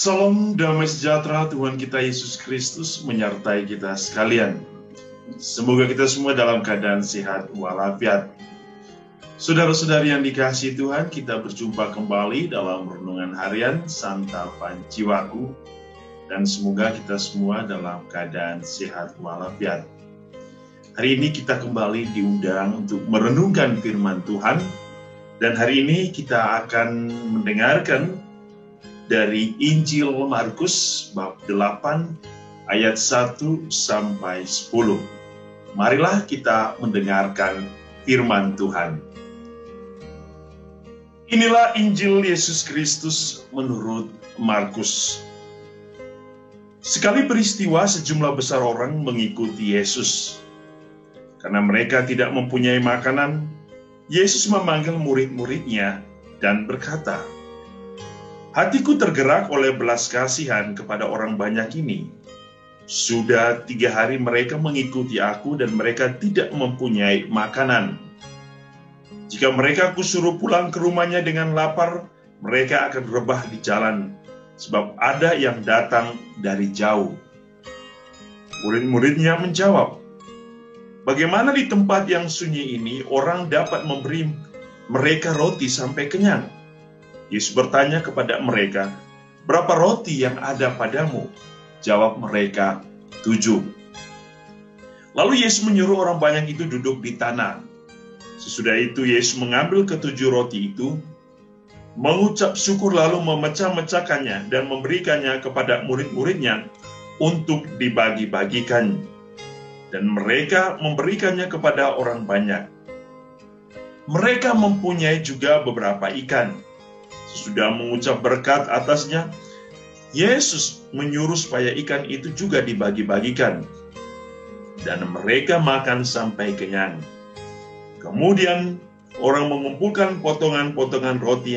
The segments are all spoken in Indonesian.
Salam damai sejahtera Tuhan kita Yesus Kristus menyertai kita sekalian. Semoga kita semua dalam keadaan sehat walafiat. Saudara-saudari yang dikasihi Tuhan, kita berjumpa kembali dalam renungan harian Santapan Jiwaku. Dan semoga kita semua dalam keadaan sehat walafiat. Hari ini kita kembali diundang untuk merenungkan firman Tuhan. Dan hari ini kita akan mendengarkan dari Injil Markus bab 8 ayat 1 sampai 10. Marilah kita mendengarkan firman Tuhan. Inilah Injil Yesus Kristus menurut Markus. Sekali peristiwa sejumlah besar orang mengikuti Yesus. Karena mereka tidak mempunyai makanan, Yesus memanggil murid-muridnya dan berkata, "Hatiku tergerak oleh belas kasihan kepada orang banyak ini. Sudah 3 hari mereka mengikuti aku dan mereka tidak mempunyai makanan. Jika mereka kusuruh pulang ke rumahnya dengan lapar, mereka akan rebah di jalan, sebab ada yang datang dari jauh." Murid-muridnya menjawab, "Bagaimana di tempat yang sunyi ini orang dapat memberi mereka roti sampai kenyang?" Yesus bertanya kepada mereka, "Berapa roti yang ada padamu?" Jawab mereka, 7. Lalu Yesus menyuruh orang banyak itu duduk di tanah. Sesudah itu Yesus mengambil ke-7 roti itu, mengucap syukur lalu memecah-mecahkannya dan memberikannya kepada murid-muridnya untuk dibagi-bagikan. Dan mereka memberikannya kepada orang banyak. Mereka mempunyai juga beberapa ikan. Sesudah mengucap berkat atasnya, Yesus menyuruh supaya ikan itu juga dibagi-bagikan. Dan mereka makan sampai kenyang. Kemudian orang mengumpulkan potongan-potongan roti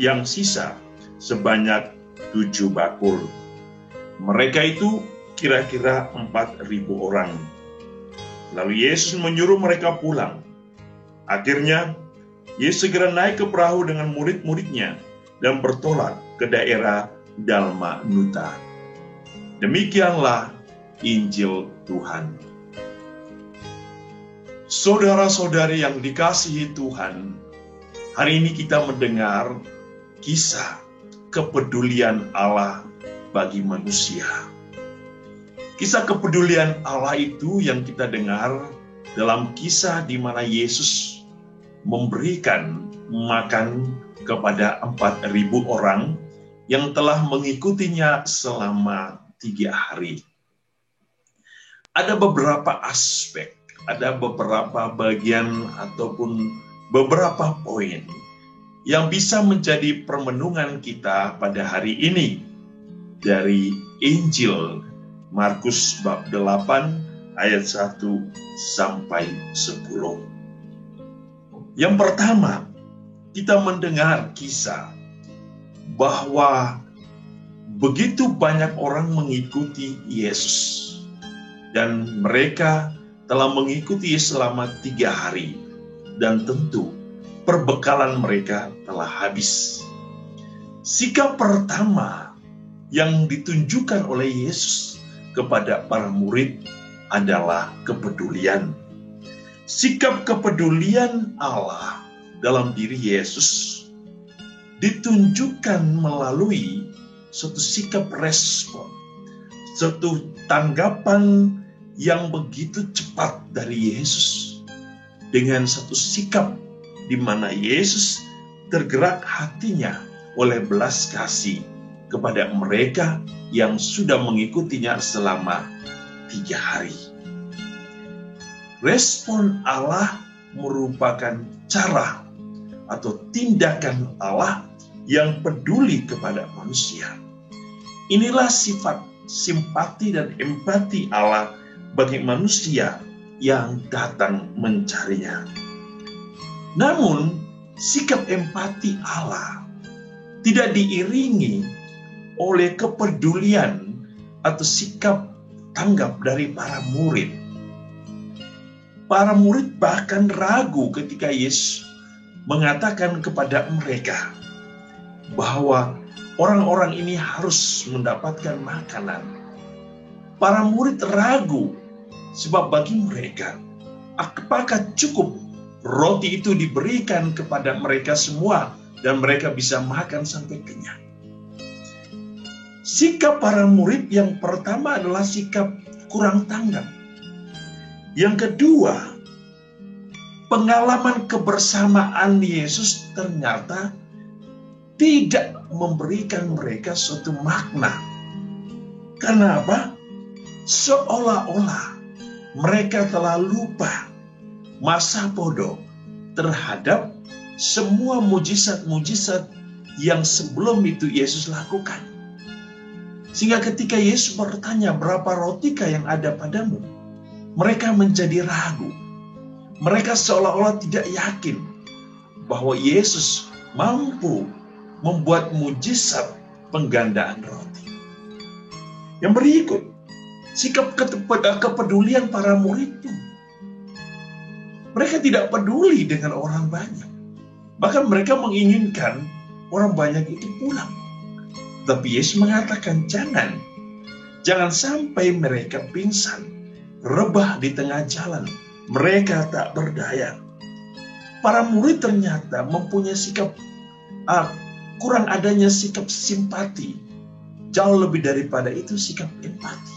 yang sisa sebanyak 7 bakul. Mereka itu kira-kira 4.000 orang. Lalu Yesus menyuruh mereka pulang. Akhirnya, Yesus segera naik ke perahu dengan murid-muridnya dan bertolak ke daerah Dalmanuta. Demikianlah Injil Tuhan. Saudara-saudari yang dikasihi Tuhan, hari ini kita mendengar kisah kepedulian Allah bagi manusia. Kisah kepedulian Allah itu yang kita dengar dalam kisah di mana Yesus memberikan makan kepada 4.000 orang yang telah mengikutinya selama 3 hari. Ada beberapa aspek, ada beberapa bagian ataupun beberapa poin yang bisa menjadi permenungan kita pada hari ini dari Injil Markus bab 8 ayat 1 sampai 10. Yang pertama, kita mendengar kisah bahwa begitu banyak orang mengikuti Yesus dan mereka telah mengikuti selama 3 hari dan tentu perbekalan mereka telah habis. Sikap pertama yang ditunjukkan oleh Yesus kepada para murid adalah kepedulian. Sikap kepedulian Allah dalam diri Yesus ditunjukkan melalui suatu sikap respon, suatu tanggapan yang begitu cepat dari Yesus dengan satu sikap di mana Yesus tergerak hatinya oleh belas kasih kepada mereka yang sudah mengikutinya selama 3 hari. Respon Allah merupakan cara atau tindakan Allah yang peduli kepada manusia. Inilah sifat simpati dan empati Allah bagi manusia yang datang mencarinya. Namun, sikap empati Allah tidak diiringi oleh kepedulian atau sikap tanggap dari para murid. Para murid bahkan ragu ketika Yesus mengatakan kepada mereka bahwa orang-orang ini harus mendapatkan makanan. Para murid ragu, sebab bagi mereka, apakah cukup roti itu diberikan kepada mereka semua dan mereka bisa makan sampai kenyang? Sikap para murid yang pertama adalah sikap kurang tanggap. Yang kedua, pengalaman kebersamaan Yesus ternyata tidak memberikan mereka suatu makna. Karena apa? Seolah-olah mereka telah lupa masa bodoh terhadap semua mujizat-mujizat yang sebelum itu Yesus lakukan. Sehingga ketika Yesus bertanya, berapa rotikah yang ada padamu? Mereka menjadi ragu. Mereka seolah-olah tidak yakin bahwa Yesus mampu membuat mujizat penggandaan roti. Yang berikut, sikap kepedulian para murid pun. Mereka tidak peduli dengan orang banyak. Bahkan mereka menginginkan orang banyak itu pulang. Tapi Yesus mengatakan jangan sampai mereka pingsan, rebah di tengah jalan. Mereka tak berdaya. Para murid ternyata mempunyai sikap kurang adanya sikap simpati. Jauh lebih daripada itu sikap empati.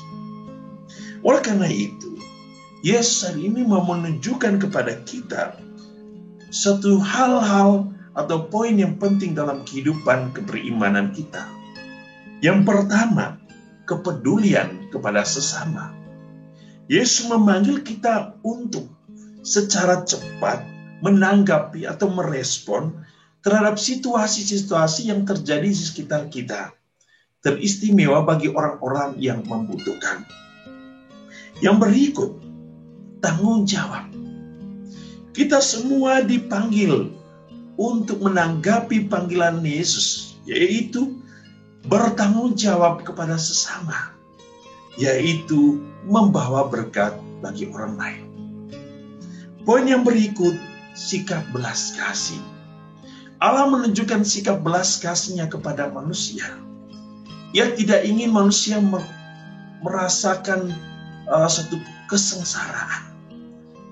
Oleh karena itu, Yesus hari ini mau menunjukkan kepada kita satu hal-hal atau poin yang penting dalam kehidupan keberimanan kita. Yang pertama, kepedulian kepada sesama. Yesus memanggil kita untuk secara cepat menanggapi atau merespon terhadap situasi-situasi yang terjadi di sekitar kita. Teristimewa bagi orang-orang yang membutuhkan. Yang berikut, tanggung jawab. Kita semua dipanggil untuk menanggapi panggilan Yesus, yaitu bertanggung jawab kepada sesama, yaitu membawa berkat bagi orang lain. Poin yang berikut, sikap belas kasih. Allah menunjukkan sikap belas kasih-Nya kepada manusia. Ia tidak ingin manusia merasakan satu kesengsaraan.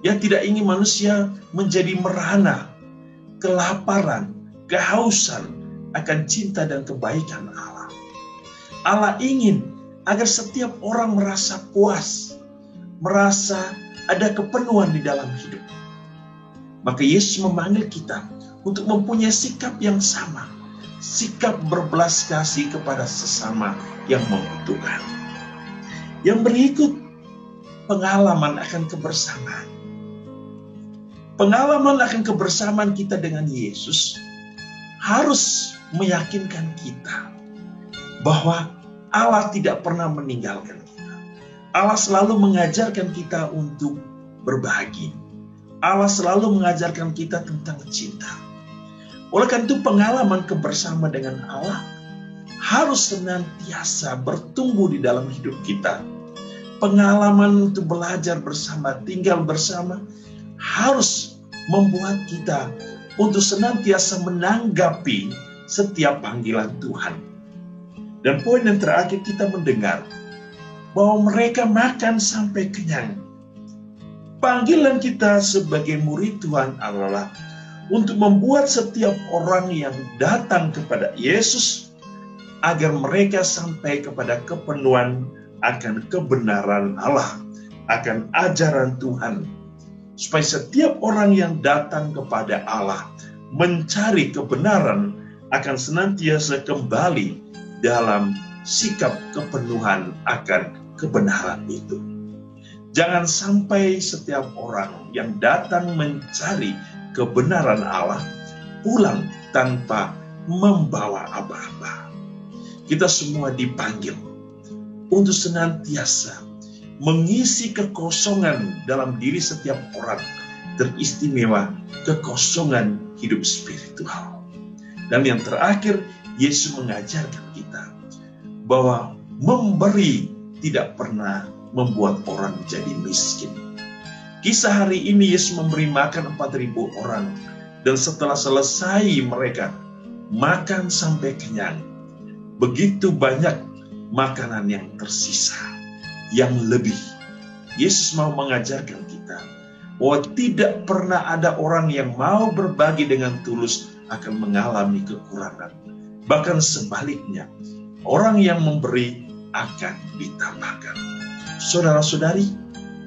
Ia tidak ingin manusia menjadi merana, kelaparan, kehausan akan cinta dan kebaikan Allah. Allah ingin agar setiap orang merasa puas, merasa ada kepenuhan di dalam hidup. Maka Yesus memanggil kita untuk mempunyai sikap yang sama, sikap berbelas kasih kepada sesama yang membutuhkan. Yang berikut, pengalaman akan kebersamaan. Pengalaman akan kebersamaan kita dengan Yesus harus meyakinkan kita bahwa Allah tidak pernah meninggalkan kita. Allah selalu mengajarkan kita untuk berbagi. Allah selalu mengajarkan kita tentang cinta. Oleh karena itu pengalaman kebersamaan dengan Allah harus senantiasa bertumbuh di dalam hidup kita. Pengalaman untuk belajar bersama, tinggal bersama harus membuat kita untuk senantiasa menanggapi setiap panggilan Tuhan. Dan poin yang terakhir, kita mendengar bahwa mereka makan sampai kenyang. Panggilan kita sebagai murid Tuhan adalah untuk membuat setiap orang yang datang kepada Yesus agar mereka sampai kepada kepenuhan akan kebenaran Allah, akan ajaran Tuhan. Supaya setiap orang yang datang kepada Allah mencari kebenaran akan senantiasa kembali dalam sikap kepenuhan akan kebenaran itu. Jangan sampai setiap orang yang datang mencari kebenaran Allah pulang tanpa membawa apa-apa. Kita semua dipanggil untuk senantiasa mengisi kekosongan dalam diri setiap orang, teristimewa kekosongan hidup spiritual. Dan yang terakhir, Yesus mengajarkan kita bahwa memberi tidak pernah membuat orang jadi miskin. Kisah hari ini Yesus memberi makan 4.000 orang, dan setelah selesai mereka makan sampai kenyang, begitu banyak makanan yang tersisa, yang lebih. Yesus mau mengajarkan kita bahwa tidak pernah ada orang yang mau berbagi dengan tulus akan mengalami kekurangan. Bahkan sebaliknya, orang yang memberi akan ditambahkan. Saudara-saudari,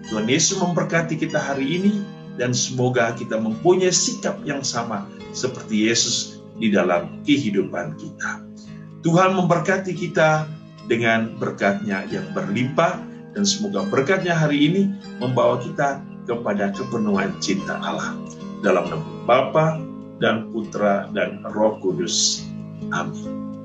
Tuhan Yesus memberkati kita hari ini, dan semoga kita mempunyai sikap yang sama seperti Yesus di dalam kehidupan kita. Tuhan memberkati kita dengan berkat-Nya yang berlimpah, dan semoga berkat-Nya hari ini membawa kita kepada kepenuhan cinta Allah. Dalam nama Bapa dan Putra dan Roh Kudus. Amin.